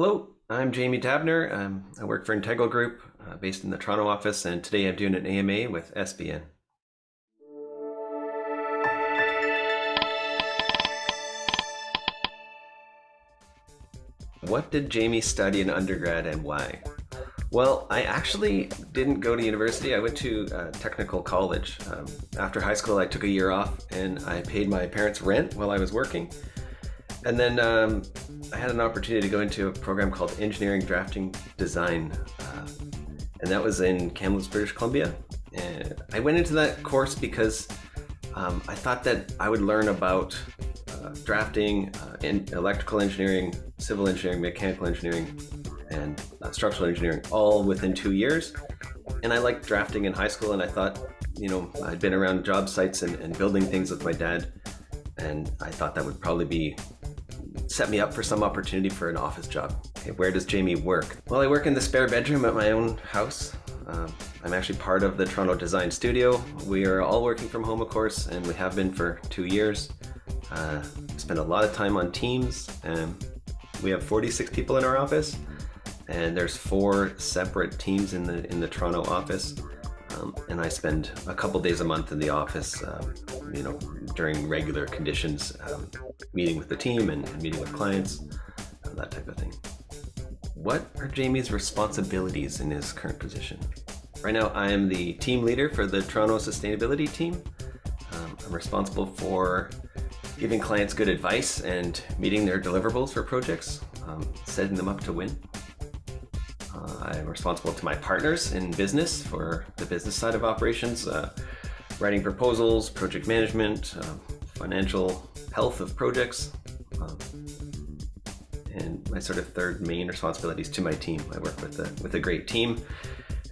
Hello, I'm Jamie Dabner. I work for Integral Group based in the Toronto office, and today I'm doing an AMA with SBN. What did Jamie study in undergrad and why? Well, I actually didn't go to university. I went to technical college. After high school, I took a year off and I paid my parents' rent while I was working. And then I had an opportunity to go into a program called Engineering Drafting Design, and that was in Kamloops, British Columbia. And I went into that course because I thought that I would learn about drafting, electrical engineering, civil engineering, mechanical engineering, and structural engineering all within 2 years. And I liked drafting in high school, and I thought, I'd been around job sites and building things with my dad, and I thought that would probably set me up for some opportunity for an office job. Okay, where does Jamie work? Well, I work in the spare bedroom at my own house. I'm actually part of the Toronto Design Studio. We are all working from home, of course, and we have been for 2 years. Spend a lot of time on Teams. We have 46 people in our office, and there's 4 separate teams in the Toronto office. And I spend a couple days a month in the office, during regular conditions, meeting with the team and meeting with clients, that type of thing. What are Jamie's responsibilities in his current position? Right now, I am the team leader for the Toronto Sustainability team. I'm responsible for giving clients good advice and meeting their deliverables for projects, setting them up to win. I'm responsible to my partners in business for the business side of operations, writing proposals, project management, financial health of projects, and my sort of third main responsibility is to my team. I work with a great team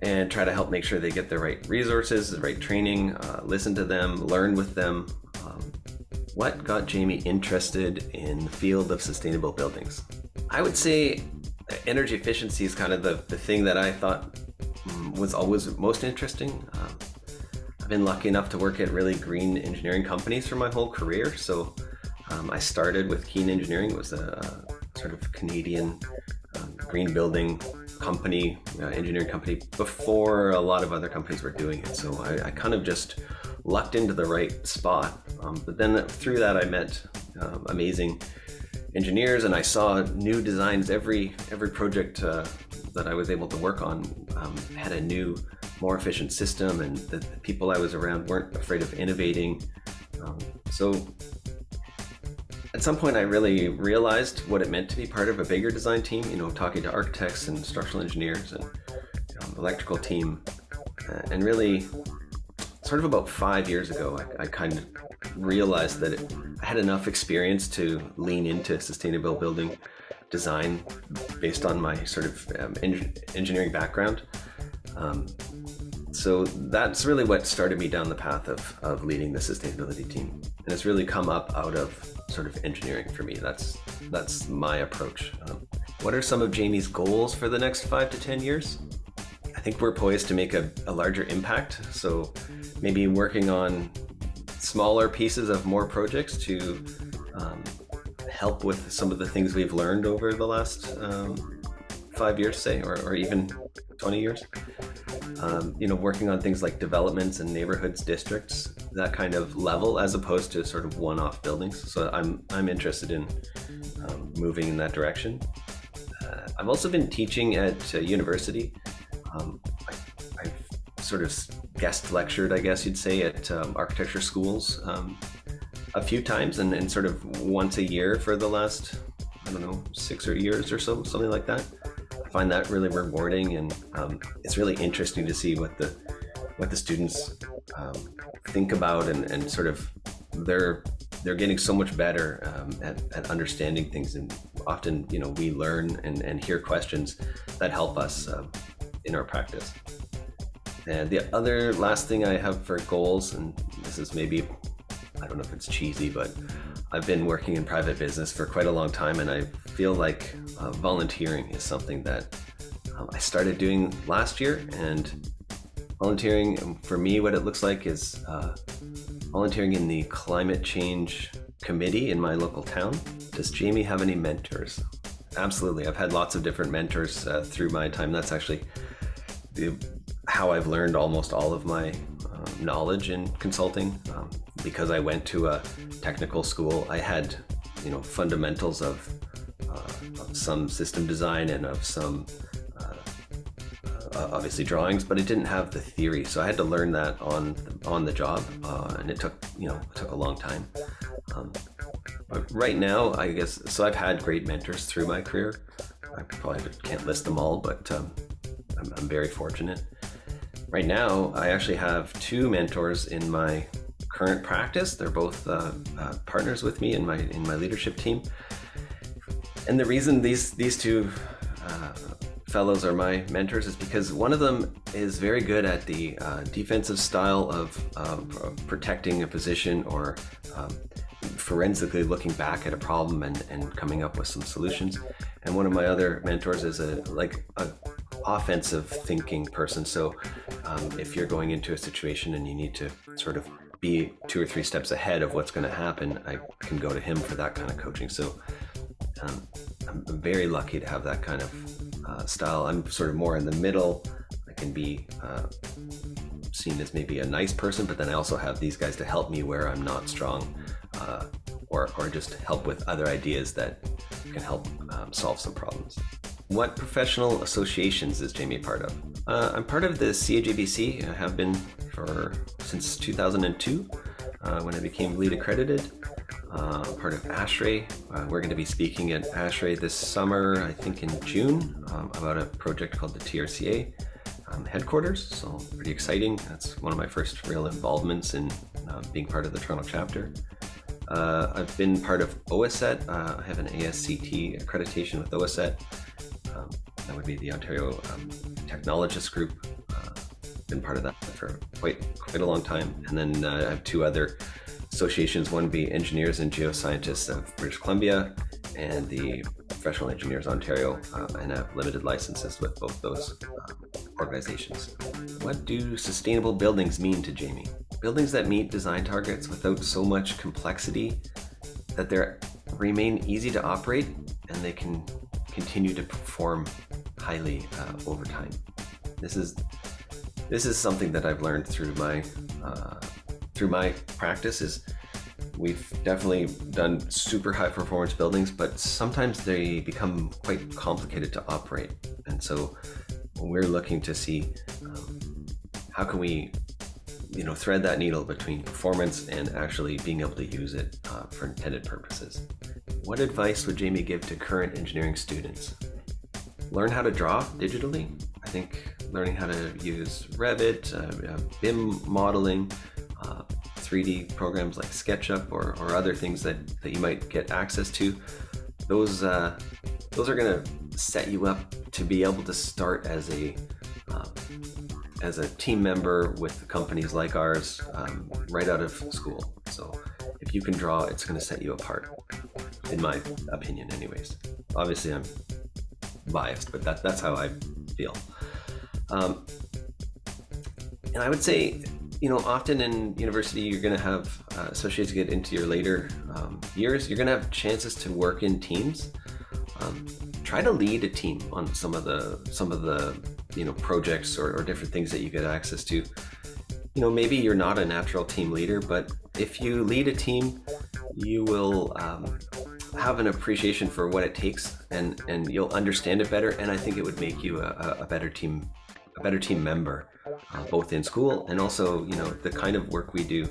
and try to help make sure they get the right resources, the right training, listen to them, learn with them. What got Jamie interested in the field of sustainable buildings? I would say energy efficiency is kind of the thing that I thought was always most interesting. I've been lucky enough to work at really green engineering companies for my whole career. So I started with Keen Engineering. It was a sort of Canadian green building company, engineering company, before a lot of other companies were doing it. So I kind of just lucked into the right spot. But then through that, I met amazing engineers, and I saw new designs. Every project that I was able to work on had a new, more efficient system, and the people I was around weren't afraid of innovating. So at some point I really realized what it meant to be part of a bigger design team, talking to architects and structural engineers and electrical team. And really, sort of about 5 years ago, I kind of realized that I had enough experience to lean into sustainable building design based on my sort of engineering background. So that's really what started me down the path of leading the sustainability team. And it's really come up out of sort of engineering for me. That's my approach. What are some of Jamie's goals for the next 5 to 10 years? I think we're poised to make a larger impact. So maybe working on smaller pieces of more projects to help with some of the things we've learned over the last 5 years, say, or even 20 years. Working on things like developments and neighborhoods, districts, that kind of level, as opposed to sort of one-off buildings. So I'm interested in moving in that direction. I've also been teaching at university. I've sort of guest lectured, I guess you'd say, at architecture schools a few times, and sort of once a year for the last, 6 years or so, something like that. I find that really rewarding, and it's really interesting to see what the students think about, and sort of they're getting so much better at understanding things, and often we learn and hear questions that help us in our practice. And the other last thing I have for goals, and this is maybe, I don't know if it's cheesy, but I've been working in private business for quite a long time, and I feel like volunteering is something that I started doing last year. And volunteering, for me, what it looks like is volunteering in the climate change committee in my local town. Does Jamie have any mentors? Absolutely. I've had lots of different mentors through my time. That's actually how I've learned almost all of my knowledge in consulting. Because I went to a technical school, I had, fundamentals of some system design and of some obviously drawings, but it didn't have the theory. So I had to learn that on the job, and it took a long time. But right now, I guess, so I've had great mentors through my career. I probably can't list them all, but I'm very fortunate. Right now, I actually have 2 mentors in my current practice. They're both partners with me in my leadership team. And the reason these 2 fellows are my mentors is because one of them is very good at the defensive style of protecting a position or forensically looking back at a problem and coming up with some solutions. And one of my other mentors is a offensive thinking person. So if you're going into a situation and you need to sort of be 2 or 3 steps ahead of what's going to happen, I can go to him for that kind of coaching. So I'm very lucky to have that kind of style. I'm sort of more in the middle. I can be seen as maybe a nice person, but then I also have these guys to help me where I'm not strong, or just help with other ideas that can help solve some problems. What professional associations is Jamie part of? I'm part of the CAJBC. I have been since 2002, when I became lead accredited. Part of ASHRAE. We're going to be speaking at ASHRAE this summer, I think in June, about a project called the TRCA headquarters. So pretty exciting. That's one of my first real involvements in being part of the Toronto chapter. I've been part of OSET. I have an ASCT accreditation with OSET. That would be the Ontario Technologist Group. Been part of that for quite a long time. And then I have 2 other associations. One would be Engineers and Geoscientists of British Columbia and the Professional Engineers Ontario, and have limited licenses with both those organizations. What do sustainable buildings mean to Jamie? Buildings that meet design targets without so much complexity that they remain easy to operate and they can continue to perform highly over time. This is something that I've learned through my practice. Is we've definitely done super high performance buildings, but sometimes they become quite complicated to operate. And so we're looking to see how can we thread that needle between performance and actually being able to use it for intended purposes. What advice would Jamie give to current engineering students? Learn how to draw digitally. I think learning how to use Revit, BIM modeling, 3D programs like SketchUp or other things that you might get access to, those are going to set you up to be able to start as a team member with companies like ours right out of school. So if you can draw, it's going to set you apart, in my opinion anyways. Obviously I'm biased, but that's how I feel. And I would say, often in university, you're going to have, especially as you get into your later years, you're going to have chances to work in teams. Try to lead a team on some of the projects or different things that you get access to. Maybe you're not a natural team leader, but if you lead a team, you will have an appreciation for what it takes, and you'll understand it better. And I think it would make you a better team member, both in school and also, the kind of work we do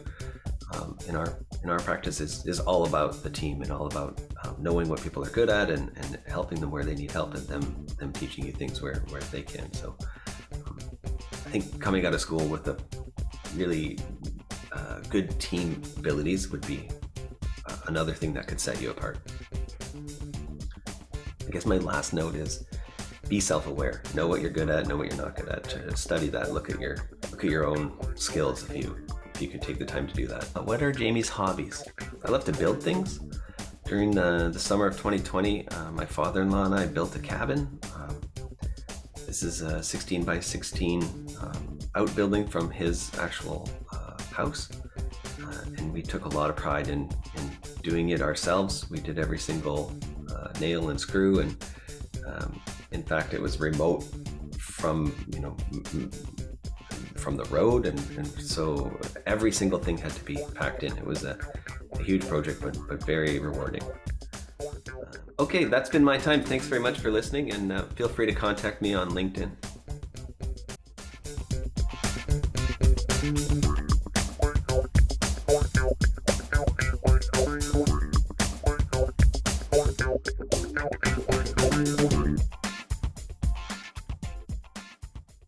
in our practice is all about the team and all about knowing what people are good at and helping them where they need help, and them teaching you things where they can. So I think coming out of school with a really good team abilities would be another thing that could set you apart. I guess my last note is be self-aware. Know what you're good at, know what you're not good at. Try to study that. Look at your own skills if you can take the time to do that. What are Jamie's hobbies? I love to build things. During the summer of 2020, my father-in-law and I built a cabin. This is a 16 by 16 outbuilding from his actual house. And we took a lot of pride in doing it ourselves. We did every single nail and screw, and In fact, it was remote from from the road, and so every single thing had to be packed in. It was a huge project, but very rewarding. Okay, that's been my time. Thanks very much for listening, and feel free to contact me on LinkedIn.